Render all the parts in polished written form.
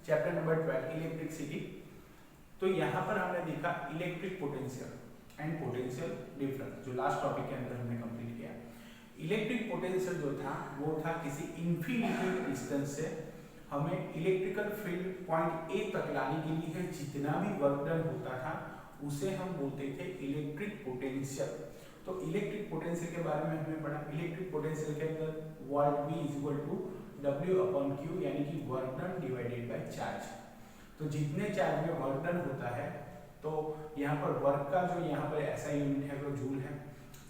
Chapter number 12 electricity. तो यहाँ पर हमने देखा electric potential and potential difference, जो लास्ट टॉपिक के अंदर हमने कंप्लीट किया। इलेक्ट्रिक पोटेंशियल जो था वो था किसी इन्फिनिटी डिस्टेंस से हमें इलेक्ट्रिकल फील्ड पॉइंट ए तक लाने के लिए जितना भी वर्क डन होता था उसे हम बोलते थे इलेक्ट्रिक पोटेंशियल। तो इलेक्ट्रिक पोटेंशियल के बारे में हमने पढ़ा। इलेक्ट्रिक पोटेंशियल के अंदर volt V equal to W/Q यानी कि work done divided by charge. तो जितने चार्ज में वर्क डन होता है तो यहाँ पर वर्क का जो यहाँ पर ऐसा यूनिट है वो जूल है,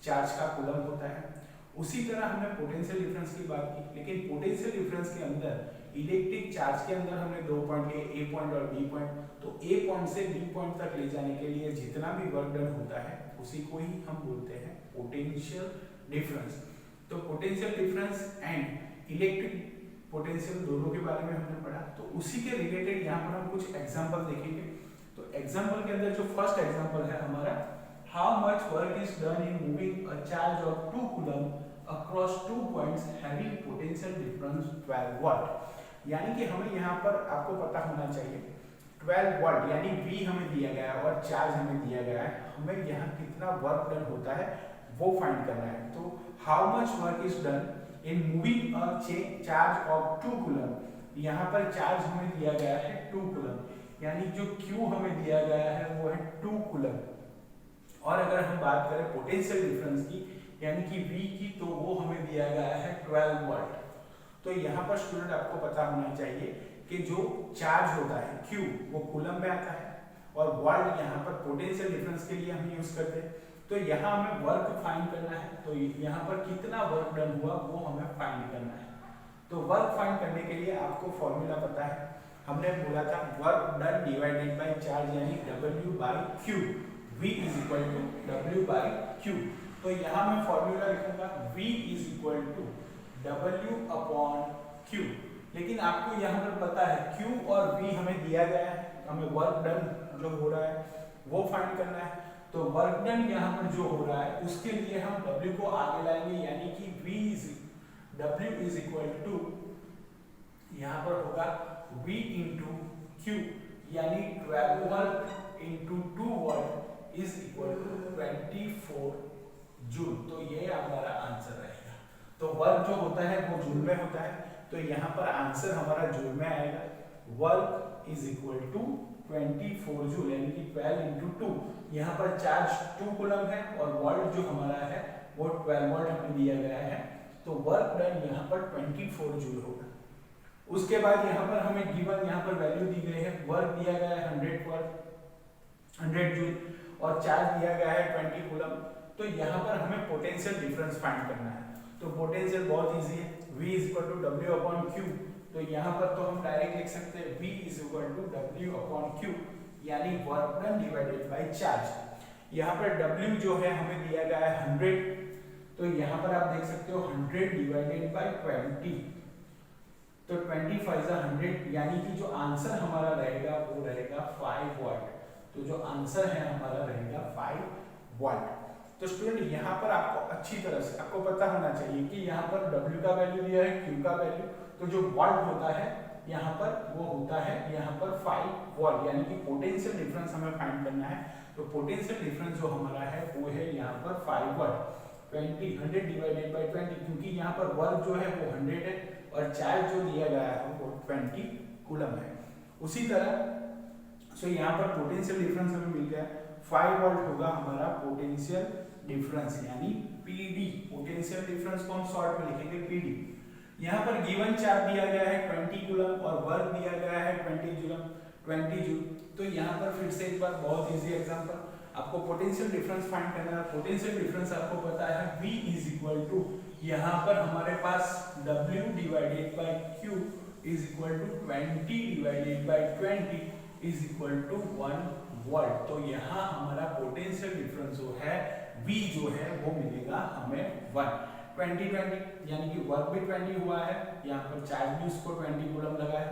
चार्ज का कूलम होता है। उसी तरह हमने पोटेंशियल डिफरेंस की बात की, लेकिन पोटेंशियल डिफरेंस के अंदर इलेक्ट्रिक चार्ज के अंदर हमने दो पॉइंट लिए, ए पॉइंट और बी पॉइंट। तो ए पॉइंट से बी पॉइंट तक ले जाने के लिए जितना भी वर्क डन होता है उसी को ही हम बोलते हैं पोटेंशियल डिफरेंस। तो potential difference and electric potential दोनों के बारे में हमने पढ़ा। तो उसी के रिलेटेड यहाँ पर हम कुछ एग्जांपल देखेंगे। तो एग्जांपल के अंदर जो फर्स्ट एग्जांपल है हमारा, how much work is done in moving a charge of 2 coulomb across 2 points having potential difference 12 volt. यानी कि हमें यहाँ पर आपको पता होना चाहिए 12 वोल्ट यानी V हमें दिया गया है और चार्ज हमें दिया गया है, हमें यहाँ कितना वर्क डन होता है वो फाइंड करना है। तो how much work is done in moving a charge of 2 coulomb, यहाँ पर चार्ज हमें दिया गया है 2 कूलम, यानी जो Q हमें दिया गया है वो है 2 कूलम। और अगर हम बात करें पोटेंशियल डिफरेंस की यानी कि V की, तो वो हमें दिया गया है 12 वोल्ट। तो यहाँ पर स्टूडेंट आपको पता होना चाहिए कि जो चार्ज होता है Q वो कूलम में आता है और वोल्ट यहाँ पर पोटेंशियल डिफरेंस के लिए हम यूज करते हैं। तो यहाँ हमें वर्क फाइंड करना है, तो यहाँ पर कितना वर्क डन हुआ वो हमें फाइंड करना है। तो वर्क फाइंड करने के लिए आपको फॉर्मूला पता है, हमने बोला था work done divided by charge यानी W/Q, V is equal to W/Q। तो यहाँ मैं फॉर्मूला लिखूंगा V is equal to W/Q। लेकिन आपको यहाँ पर पता है Q और V हमें दिया गया है, हमें वर्क डन जो हो रहा है वो फाइंड करना है। तो वर्क डन यहाँ पर जो हो रहा है उसके लिए हम W को आगे लाएंगे, यानी कि W इज इक्वल टू यहाँ पर होगा V इंटू Q, यानी 12 volt into 2 volt is equal to 24 joule. तो ये हमारा आंसर रहेगा। तो वर्क जो होता है वो जूल में होता है, तो यहाँ पर आंसर हमारा जूल में आएगा। Work is equal to 24 joule यानी कि 12 इंटू 2, यहाँ पर चार्ज 2 कूलम है और वोल्ट जो हमारा है वो 12 वोल्ट हमें दिया गया है। तो वर्क डन यहाँ पर 24 जूल होगा। उसके बाद यहाँ पर हमें गिवन यहाँ पर वैल्यू दी गई है, वर्क दिया गया है 100 जूल और चार्ज दिया गया है 20 कूलम। तो यहाँ पर हमें पोटेंशियल डिफरेंस फाइंड करना है। तो पोटेंशियल बहुत इजी है, V is equal to W/Q। तो यहाँ पर तो हम डायरेक्ट लिख सकते हैं V is equal to W/Q यानी work done divided by charge. यहाँ पर W जो है हमें दिया गया है 100, तो यहाँ पर आप देख सकते हो 100 डिवाइडेड बाय 20, तो 25 is 100 यानी कि जो आंसर हमारा रहेगा वो रहेगा 5 वोल्ट। तो जो आंसर है हमारा रहेगा 5 वोल्ट। तो स्टूडेंट यहाँ पर आपको अच्छी तरह से आपको पता होना चाहिए कि यहाँ पर W का वैल्यू दिया है, Q का वैल्यू, तो जो वोल्ट होता है यहाँ पर वो होता है यहाँ पर 5 वोल्ट, यानी कि पोटेंशियल डिफरेंस हमें फाइंड करना है। तो पोटेंशियल डिफरेंस जो हमारा है वो है यहाँ पर 5 वोल्ट। 100 डिवाइडेड बाय 20, क्योंकि यहाँ पर वर्क जो है वो 100 है और चार्ज जो दिया गया है वो 20 कूलम है। उसी तरह सो यहाँ पर पोटेंशियल डिफरेंस हमें मिल गया, 5 वोल्ट होगा हमारा पोटेंशियल डिफरेंस यानी PD। पोटेंशियल डिफरेंस को हम शॉर्ट में लिखेंगे PD। यहाँ पर गिवन चार्ज दिया गया है 20 कूलम और वर्क दिया गया है 20 जूल। तो यहाँ पर फिर से एक बार बहुत इजी एग्जांपल, आपको पोटेंशियल डिफरेंस फाइंड करना है। पोटेंशियल डिफरेंस आपको पता है V इज इक्वल टू यहाँ पर हमारे पास W divided by Q is equal to 20 divided by 20 is equal to 1 volt. तो यहाँ हमारा पोटेंशियल डिफरेंस जो है V जो है वो मिलेगा हमें 20 यानी कि वर्क भी 20 हुआ है, यहाँ पर चार्ज भी उसको 20 कूलम लगा है।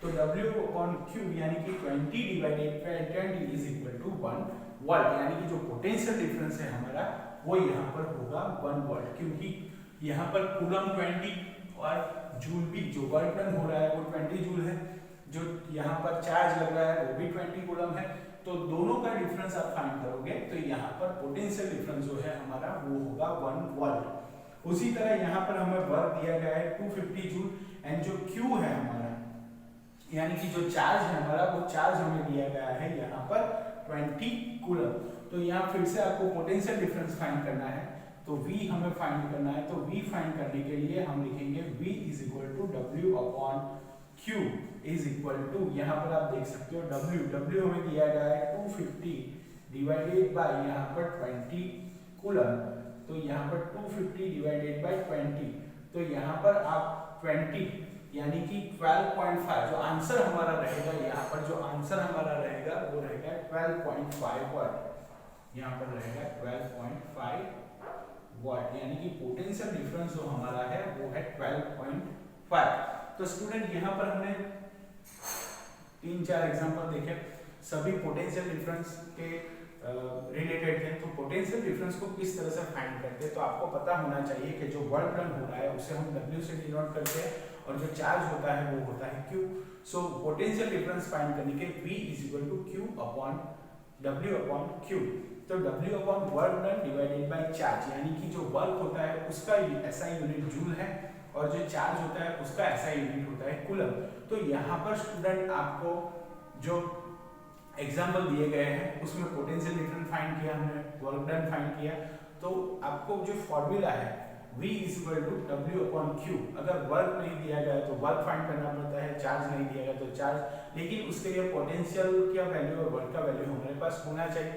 तो W/Q यानी कि 20 divided by 20 is equal to 1 volt, यानी कि जो पोटेंशियल डिफरेंस है हमारा वो यहाँ पर होगा 1 वोल्ट, क्योंकि यहाँ पर कूलम 20 और जूल भी जो वर्क डन हो रहा है वो 20 जूल है। जो यहाँ पर चार्ज लग रहा है वो भी 20 कूलम है, तो दोनों का डिफरेंस आप फाइंड करोगे तो यहाँ पर पोटेंशियल डिफरेंस जो है हमारा वो होगा 1 वोल्ट। उसी तरह यहाँ पर हमें वर्क दिया गया है 250 जूल एंड जो Q है हमारा यानी कि जो चार्ज है हमारा वो चार्ज हमें दिया गया है यहाँ पर 20 कूलम। तो यहाँ फिर से आपको पोटेंशियल डिफरेंस फाइंड करना है, तो V हमें फाइंड करना है। तो V फाइंड करने के लिए हम लिखेंगे V is equal to W upon Q is equal to, यहाँ पर आप देख सकते हो W हमें दिया गया है 250 डिवाइडेड बाय यहाँ पर 20 कूलम। तो यहाँ पर 250 डिवाइडेड बाय 20, तो यहाँ पर आप 20 यानी कि 12.5 जो आंसर हमारा रहेगा, यहाँ पर जो आंसर हमारा रहेगा वो रहेगा 12.5 वाट। यहाँ पर रहेगा 12.5 वाट, यानी कि पोटेंशियल डिफरेंस जो हमारा है वो है 12.5। तो स्टूडेंट यहाँ पर हमने 3-4 एग्जांपल देखे, सभी पोटेंशियल डिफरेंस के रिलेटेड थे। तो पोटेंशियल डिफरेंस को किस तरह से फाइंड करते हैं, तो आपको पता होना चाहिए कि जो वर्क डन हो रहा है उसे हम W से डिनोट करते हैं और जो चार्ज होता है वो होता है Q। So potential difference find करने के V is equal to Q upon W upon Q। तो W upon work done divided by charge, यानी कि जो वर्क होता है उसका SI यूनिट जूल है और जो चार्ज होता है उसका SI यूनिट होता है कूलम। तो यहाँ पर स्टूडेंट आपको जो एग्जाम्पल दिए गए हैं उसमें पोटेंशियल डिफरेंस फाइंड किया हमने, वर्क डन फाइंड किया। तो आपको जो फॉर्मूला है V is equal to W upon Q, अगर वर्क नहीं दिया गया तो वर्क फाइंड करना पड़ता है, चार्ज नहीं दिया गया तो चार्ज, लेकिन उसके लिए पोटेंशियल का वैल्यू और वर्क का वैल्यू हमारे पास होना चाहिए।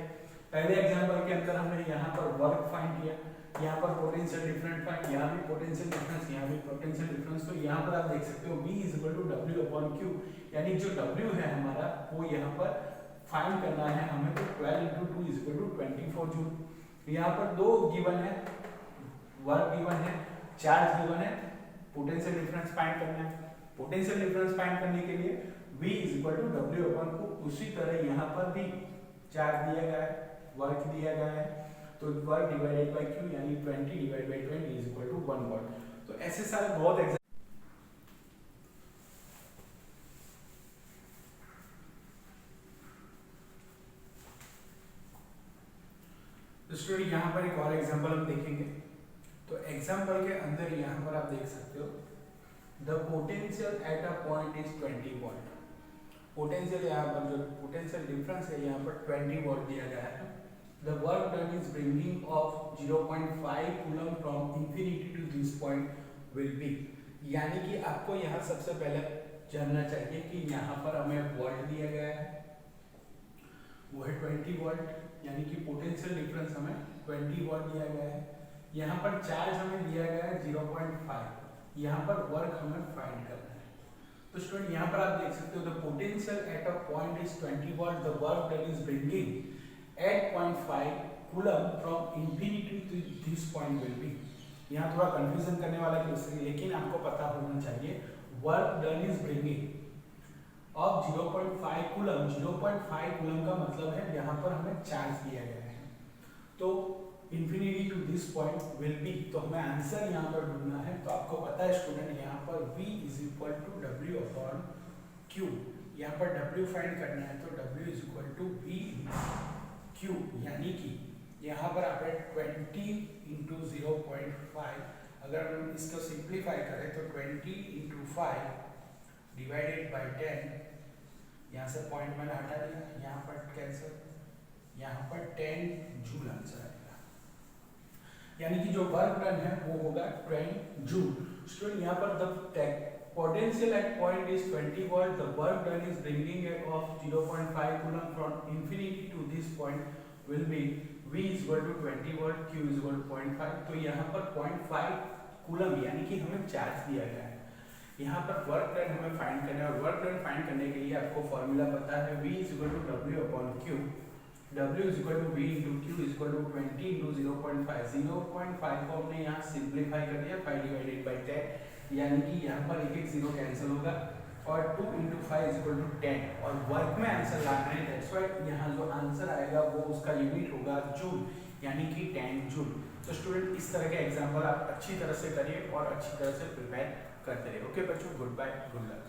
पहले एग्जाम्पल के अंदर हमने यहाँ पर वर्क फाइंड किया, यहाँ पर पोटेंशियल डिफरेंस फाइंड, यहाँ भी पोटेंशियल डिफरेंस, यहाँ भी पोटेंशियल डिफरेंस। तो यहाँ पर आप देख सकते हो V is equal to W upon Q, यानी जो W है हमारा वो यहाँ पर फाइंड करना है हमें। तो 12 into 2 is equal to 24 joule. यहाँ पर दो गिवन है, वर्क गिवन है, चार्ज गिवन है, पोटेंशियल डिफरेंस फाइंड करना है। पोटेंशियल डिफरेंस फाइंड करने के लिए V is equal to W upon Q। उसी तरह यहाँ पर भी चार्ज दिया गया है, वर्क दिया गया है, तो वर्क डिवाइडेड बाय Q यानी 20 divided by 20 is equal to 1 वाट। तो ऐसे सारे बहुत स्टूडेंट यहाँ पर एक और एग्जांपल हम देखेंगे। तो एग्जांपल के अंदर यहाँ पर आप देख सकते हो the potential at a point is 20 volt. Potential यहाँ पर जो पोटेंशियल डिफरेंस है यहाँ पर 20 वोल्ट दिया गया है। The work done is bringing of 0.5 coulomb from infinity to this point will be, यानी कि आपको यहाँ सबसे पहले जानना चाहिए कि यहाँ पर हमें वोल्ट दिया गया है वो है 20 वोल्ट, यानी कि पोटेंशियल डिफरेंस हमें 20 वोल्ट दिया गया है। यहाँ पर चार्ज हमें दिया गया है 0.5, यहाँ पर वर्क हमें फाइंड करना है। तो स्टूडेंट यहाँ पर आप देख सकते हो the potential at a point is 20 volt, the work done is bringing 8.5 coulomb from infinity to this point will be. यहाँ थोड़ा कंफ्यूजन करने वाला क्वेश्चन है, लेकिन आपको पता होना चाहिए work done is bringing of 0.5 coulomb. 0.5 coulomb का मतलब है यहाँ पर हमें चार्ज दिया गया है, तो infinity to this point will be, तो हमें आंसर यहाँ पर ढूंढना है। तो आपको पता है स्टूडेंट यहाँ पर V is equal to W upon Q, यहाँ पर W फाइंड करना है, तो W is equal to V Q, यानी कि यहाँ पर आपने 20 इंटू 0.5, अगर हम इसको सिंप्लीफाई करें तो 20 इंटू 5 डिवाइडेड बाय 10, यहाँ से पॉइंट मैंने हटा दिया, यहाँ पर कैंसिल, यहाँ पर 10 जूल आंसर आएगा, यानी कि जो वर्क डन है वो होगा 10 जूल। स्टूडेंट यहाँ पर the potential at point is 20 volt, the work done is bringing of 0.5 coulomb from infinity to this point will be V is equal to 20 volt, Q is equal to 0.5। तो यहाँ पर 0.5 coulomb यानी कि हमें charge दिया गया है। यहाँ पर वर्क डन हमें फाइंड करना है और वर्क डन फाइंड करने के लिए आपको फॉर्मूला पता है V is equal to W upon Q, W is equal to V into Q is equal to 20 into 0.5। 0.5 को हमने यहाँ सिंप्लीफाई कर दिया 5 डिवाइडेड बाय 10, यानी कि यहाँ पर एक जीरो कैंसिल होगा और 2 into 5 is equal to 10, और वर्क में आंसर लाना है, दैट्स व्हाई यहाँ जो आंसर आएगा वो उसका यूनिट होगा जूल, यानी कि 10 जूल। तो स्टूडेंट इस तरह के एग्जाम्पल आप अच्छी तरह से करिए और अच्छी तरह से प्रिपेयर करते रहिए। ओके बच्चों, गुड बाय, गुड लक।